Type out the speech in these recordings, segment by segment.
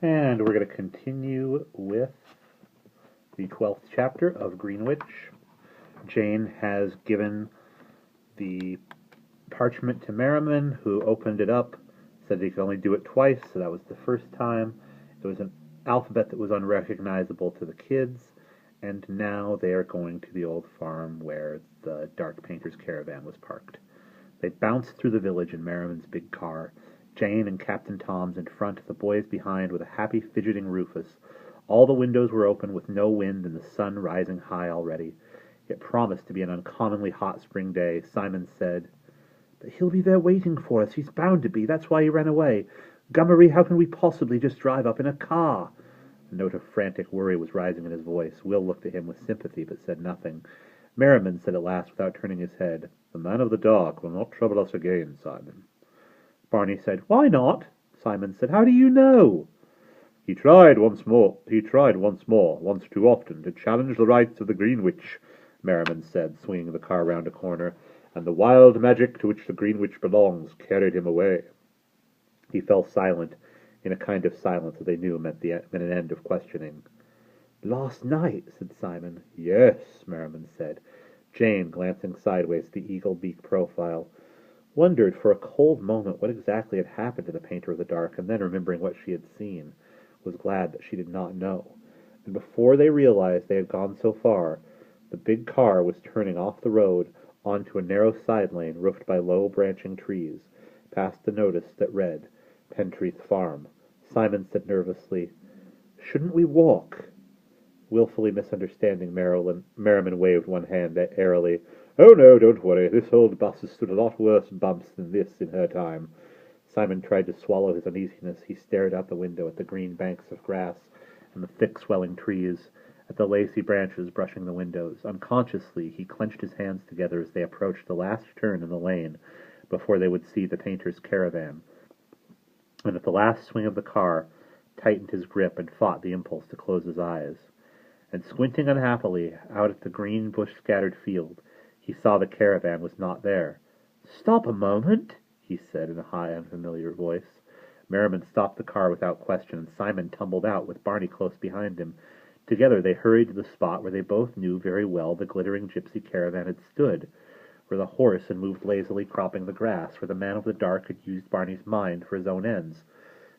And we're going to continue with the 12th chapter of Greenwitch. Jane has given the parchment to Merriman, who opened it up, said he could only do it twice, so that was the first time. It was an alphabet that was unrecognizable to the kids, and now they are going to the old farm where the Dark Painter's caravan was parked. They bounced through the village in Merriman's big car, Jane and Captain Tom's in front, the boys behind with a happy, fidgeting Rufus. All the windows were open with no wind and the sun rising high already. It promised to be an uncommonly hot spring day. Simon said, "But he'll be there waiting for us. He's bound to be. That's why he ran away. Gummery, how can we possibly just drive up in a car?" A note of frantic worry was rising in his voice. Will looked at him with sympathy, but said nothing. Merriman said at last, without turning his head, "The man of the dark will not trouble us again, Simon." Barney said, "Why not?" Simon said, "How do you know?" He tried once more, once too often, to challenge the rights of the Greenwitch," Merriman said, swinging the car round a corner, "and the wild magic to which the Greenwitch belongs carried him away." He fell silent, in a kind of silence that they knew meant an end of questioning. "Last night," said Simon. "Yes," Merriman said. Jane, glancing sideways at the eagle-beak profile, wondered for a cold moment what exactly had happened to the Painter of the Dark, and then, remembering what she had seen, was glad that she did not know. And before they realized they had gone so far, the big car was turning off the road onto a narrow side lane roofed by low branching trees, past the notice that read, "Pentreath Farm." Simon said nervously, "Shouldn't we walk?" Willfully misunderstanding Merriman waved one hand airily. "Oh no, don't worry. This old bus has stood a lot worse bumps than this in her time." Simon tried to swallow his uneasiness. He stared out the window at the green banks of grass and the thick swelling trees, at the lacy branches brushing the windows. Unconsciously, he clenched his hands together as they approached the last turn in the lane before they would see the painter's caravan, and at the last swing of the car tightened his grip and fought the impulse to close his eyes. And squinting unhappily out at the green bush-scattered field, he saw the caravan was not there. "Stop a moment," he said in a high, unfamiliar voice. Merriman stopped the car without question, and Simon tumbled out with Barney close behind him. Together they hurried to the spot where they both knew very well the glittering gypsy caravan had stood, where the horse had moved lazily cropping the grass, where the man of the dark had used Barney's mind for his own ends.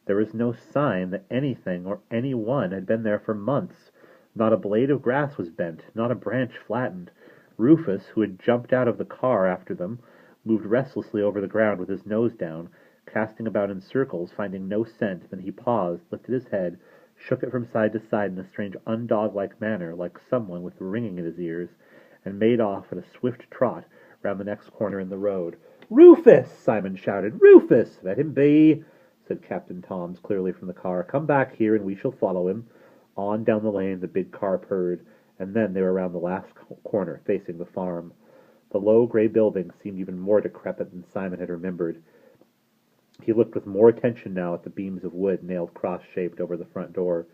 There was no sign that anything or anyone had been there for months. Not a blade of grass was bent, not a branch flattened. Rufus, who had jumped out of the car after them, moved restlessly over the ground with his nose down, casting about in circles, finding no scent. Then he paused, lifted his head, shook it from side to side in a strange undog-like manner, like someone with ringing in his ears, and made off at a swift trot round the next corner in the road. "Rufus!" Simon shouted. "Rufus!" "Let him be," said Captain Tom's clearly from the car. "Come back here and we shall follow him." On down the lane the big car purred, and then they were around the last corner, facing the farm. The low grey building seemed even more decrepit than Simon had remembered. He looked with more attention now at the beams of wood nailed cross-shaped over the front door,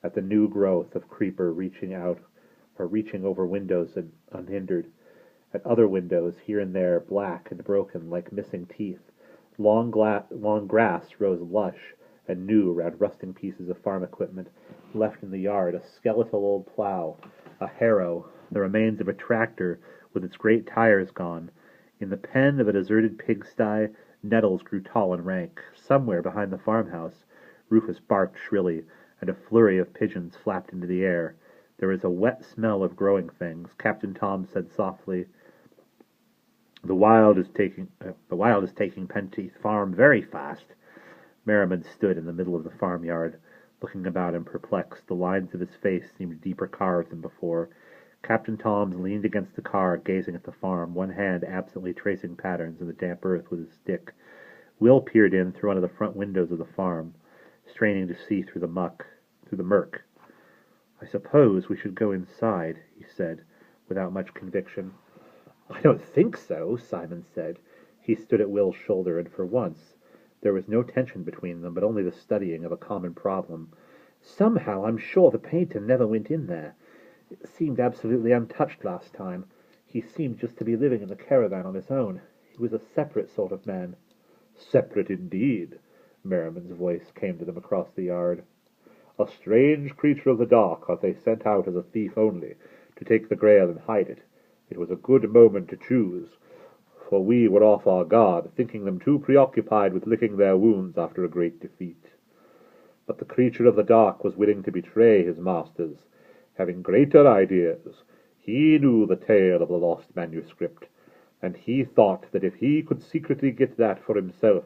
at the new growth of creeper reaching over windows unhindered, at other windows here and there black and broken like missing teeth. Long grass rose lush and new around rusting pieces of farm equipment left in the yard, a skeletal old plow, a harrow, the remains of a tractor with its great tires gone. In the pen of a deserted pigsty, nettles grew tall and rank. Somewhere behind the farmhouse, Rufus barked shrilly, and a flurry of pigeons flapped into the air. There was a wet smell of growing things. Captain Tom said softly, The wild is taking Pentreath Farm very fast." Merriman stood in the middle of the farmyard, looking about him perplexed. The lines of his face seemed deeper carved than before. Captain Tom's leaned against the car, gazing at the farm, one hand absently tracing patterns in the damp earth with his stick. Will peered in through one of the front windows of the farm, straining to see through the murk. "I suppose we should go inside," he said, without much conviction. "I don't think so," Simon said. He stood at Will's shoulder, and for once there was no tension between them, but only the studying of a common problem. "Somehow I'm sure the painter never went in there. It seemed absolutely untouched last time. He seemed just to be living in the caravan on his own. He was a separate sort of man." "Separate indeed," Merriman's voice came to them across the yard. A strange creature of the dark that they sent out as a thief only, to take the Grail and hide it. It was a good moment to choose, for we were off our guard, thinking them too preoccupied with licking their wounds after a great defeat. But the creature of the dark was willing to betray his masters, having greater ideas. He knew the tale of the lost manuscript, and he thought that if he could secretly get that for himself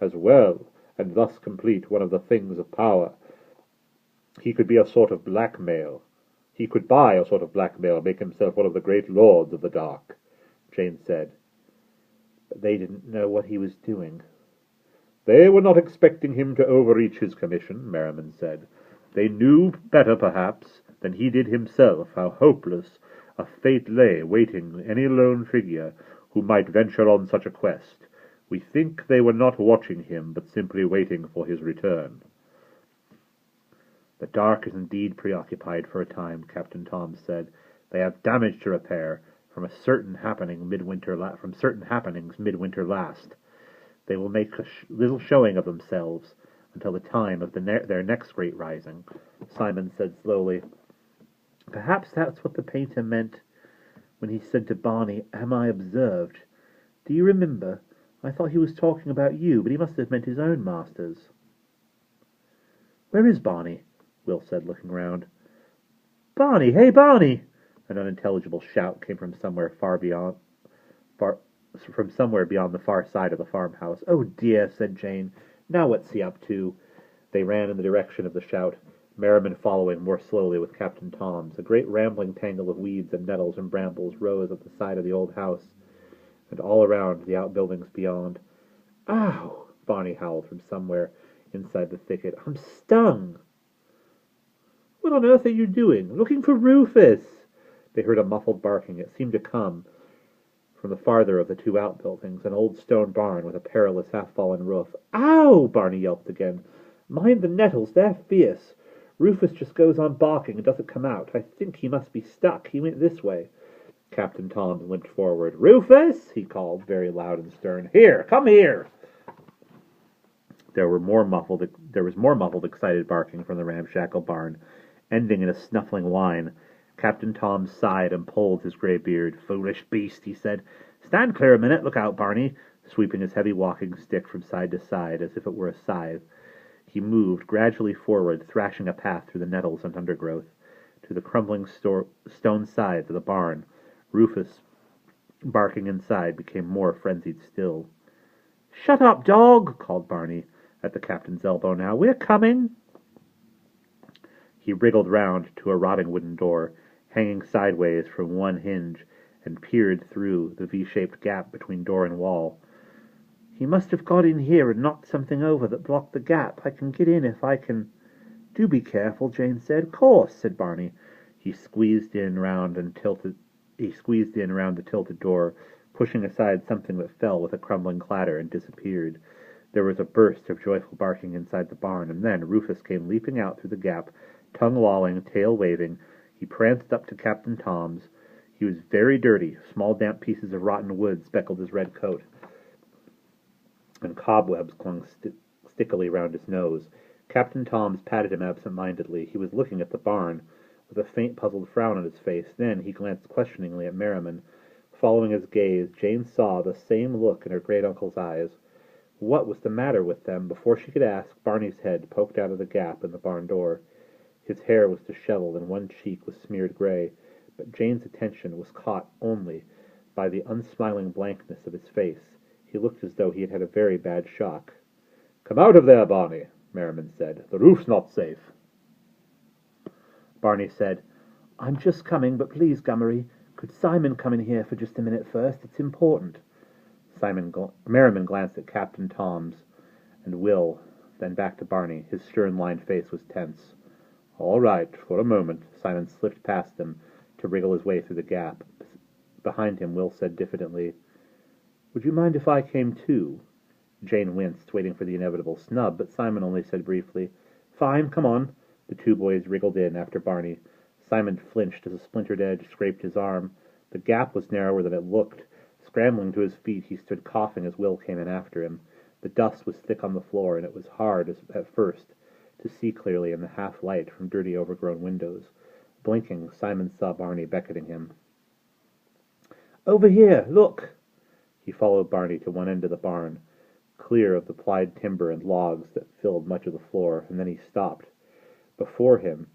as well, and thus complete one of the things of power, he could be a sort of blackmail. He could buy a sort of blackmail, make himself one of the great lords of the dark, Jane said. But they didn't know what he was doing. They were not expecting him to overreach his commission, Merriman said. They knew better, perhaps, than he did himself how hopeless a fate lay waiting any lone figure who might venture on such a quest. We think they were not watching him, but simply waiting for his return. The dark is indeed preoccupied for a time, Captain Tom said. They have damage to repair from certain happenings midwinter last. They will make a little showing of themselves until the time of their next great rising, Simon said slowly. Perhaps that's what the painter meant when he said to Barney, "Am I observed?" Do you remember? I thought he was talking about you, but he must have meant his own masters. Where is Barney? Will said, looking round. Barney! Hey, Barney! An unintelligible shout came from somewhere beyond the far side of the farmhouse. Oh dear, said Jane. Now what's he up to? They ran in the direction of the shout, Merriman following more slowly with Captain Tom's. A great rambling tangle of weeds and nettles and brambles rose at the side of the old house, and all around the outbuildings beyond. Ow! Barney howled from somewhere inside the thicket. I'm stung! What on earth are you doing? Looking for Rufus! They heard a muffled barking. It seemed to come from the farther of the two outbuildings, an old stone barn with a perilous half-fallen roof. Ow! Barney yelped again. Mind the nettles, they're fierce. Rufus just goes on barking and doesn't come out. I think he must be stuck. He went this way. Captain Tom limped forward. Rufus! He called, very loud and stern. Here! Come here! There was more muffled, excited barking from the ramshackle barn, ending in a snuffling whine. Captain Tom sighed and pulled his grey beard. Foolish beast, he said. Stand clear a minute. Look out, Barney, sweeping his heavy walking stick from side to side as if it were a scythe. He moved gradually forward, thrashing a path through the nettles and undergrowth to the crumbling stone sides of the barn. Rufus, barking inside, became more frenzied still. Shut up, dog, called Barney, at the captain's elbow now. We're coming. He wriggled round to a rotting wooden door, hanging sideways from one hinge, and peered through the V-shaped gap between door and wall. He must have got in here and knocked something over that blocked the gap. I can get in if I can. Do be careful, Jane said. Course, said Barney. He squeezed in round the tilted door, pushing aside something that fell with a crumbling clatter and disappeared. There was a burst of joyful barking inside the barn, and then Rufus came leaping out through the gap, tongue lolling, tail waving. He pranced up to Captain Tom's. He was very dirty. Small damp pieces of rotten wood speckled his red coat, and cobwebs clung stickily round his nose. Captain Tom's patted him absent-mindedly. He was looking at the barn, with a faint, puzzled frown on his face. Then he glanced questioningly at Merriman. Following his gaze, Jane saw the same look in her great-uncle's eyes. What was the matter with them? Before she could ask, Barney's head poked out of the gap in the barn door. His hair was disheveled, and one cheek was smeared gray, but Jane's attention was caught only by the unsmiling blankness of his face. He looked as though he had had a very bad shock. "Come out of there, Barney," Merriman said. "The roof's not safe." Barney said, "I'm just coming, but please, Gummery, could Simon come in here for just a minute first? It's important." Merriman glanced at Captain Tom's and Will, then back to Barney. His stern-lined face was tense. "All right, for a moment." Simon slipped past them to wriggle his way through the gap. Behind him, Will said diffidently, "Would you mind if I came too?" Jane winced, waiting for the inevitable snub, but Simon only said briefly, "Fine, come on." The two boys wriggled in after Barney. Simon flinched as a splintered edge scraped his arm. The gap was narrower than it looked. Scrambling to his feet, he stood coughing as Will came in after him. The dust was thick on the floor, and it was hard at first to see clearly in the half-light from dirty overgrown windows. Blinking, Simon saw Barney beckoning him. "Over here, look!" He followed Barney to one end of the barn, clear of the plied timber and logs that filled much of the floor, and then he stopped. Before him,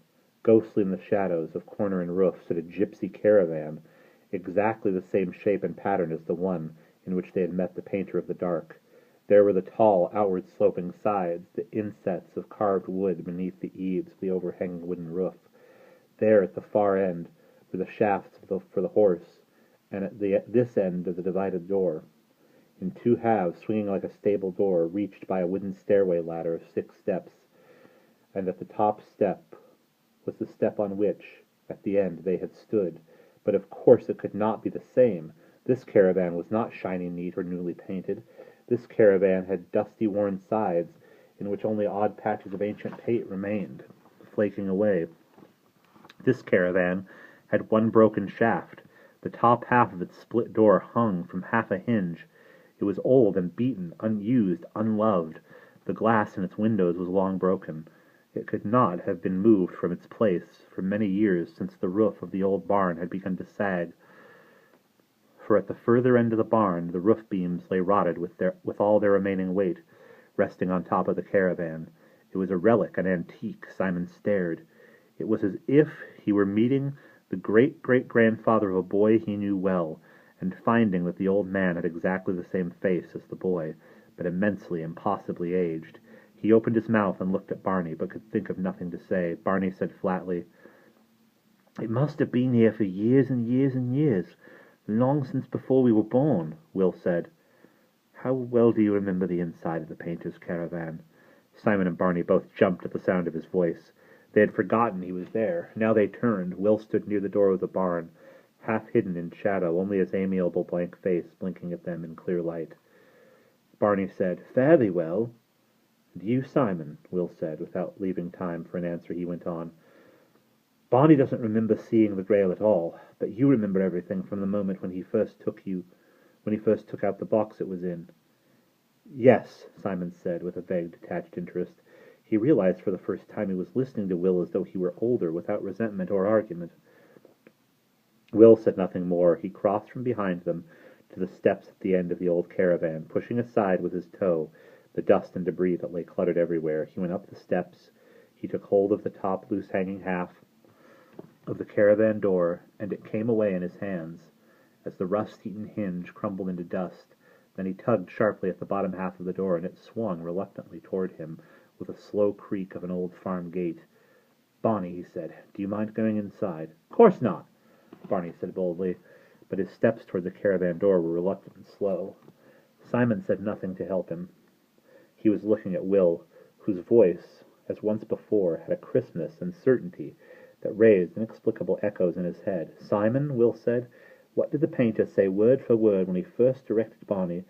ghostly in the shadows of corner and roof, stood a gypsy caravan, exactly the same shape and pattern as the one in which they had met the painter of the dark. There were the tall, outward-sloping sides, the insets of carved wood beneath the eaves of the overhanging wooden roof. There, at the far end, were the shafts for the horse, and at this end of the divided door, in two halves, swinging like a stable door, reached by a wooden stairway ladder of 6 steps, and at the top step was the step on which, at the end, they had stood. But of course it could not be the same. This caravan was not shiny neat or newly painted. This caravan had dusty, worn sides, in which only odd patches of ancient paint remained, flaking away. This caravan had one broken shaft. The top half of its split door hung from half a hinge. It was old and beaten, unused, unloved. The glass in its windows was long broken. It could not have been moved from its place for many years, since the roof of the old barn had begun to sag. For at the further end of the barn the roof beams lay rotted with all their remaining weight, resting on top of the caravan. It was a relic, an antique. Simon stared. It was as if he were meeting the great-great-grandfather of a boy he knew well, and finding that the old man had exactly the same face as the boy, but immensely, impossibly aged. He opened his mouth and looked at Barney, but could think of nothing to say. Barney said flatly, "It must have been here for years and years and years, long since before we were born," Will said. "How well do you remember the inside of the painter's caravan?" Simon and Barney both jumped at the sound of his voice. They had forgotten he was there. Now they turned. Will stood near the door of the barn, half hidden in shadow, only his amiable blank face blinking at them in clear light. Barney said, "Fairly well." "And you, Simon?" Will said. Without leaving time for an answer, he went on. "Barney doesn't remember seeing the Grail at all, but you remember everything from the moment when he first took out the box it was in." "Yes," Simon said, with a vague, detached interest. He realized for the first time he was listening to Will as though he were older, without resentment or argument. Will said nothing more. He crossed from behind them to the steps at the end of the old caravan, pushing aside with his toe the dust and debris that lay cluttered everywhere. He went up the steps. He took hold of the top, loose-hanging half of the caravan door, and it came away in his hands as the rust-eaten hinge crumbled into dust. Then he tugged sharply at the bottom half of the door, and it swung reluctantly toward him with a slow creak of an old farm gate. "Barney," he said, "do you mind going inside?" "Course not," Barney said boldly, but his steps toward the caravan door were reluctant and slow. Simon said nothing to help him. He was looking at Will, whose voice, as once before, had a crispness and certainty that raised inexplicable echoes in his head. "Simon," Will said, "what did the painter say word for word when he first directed Barney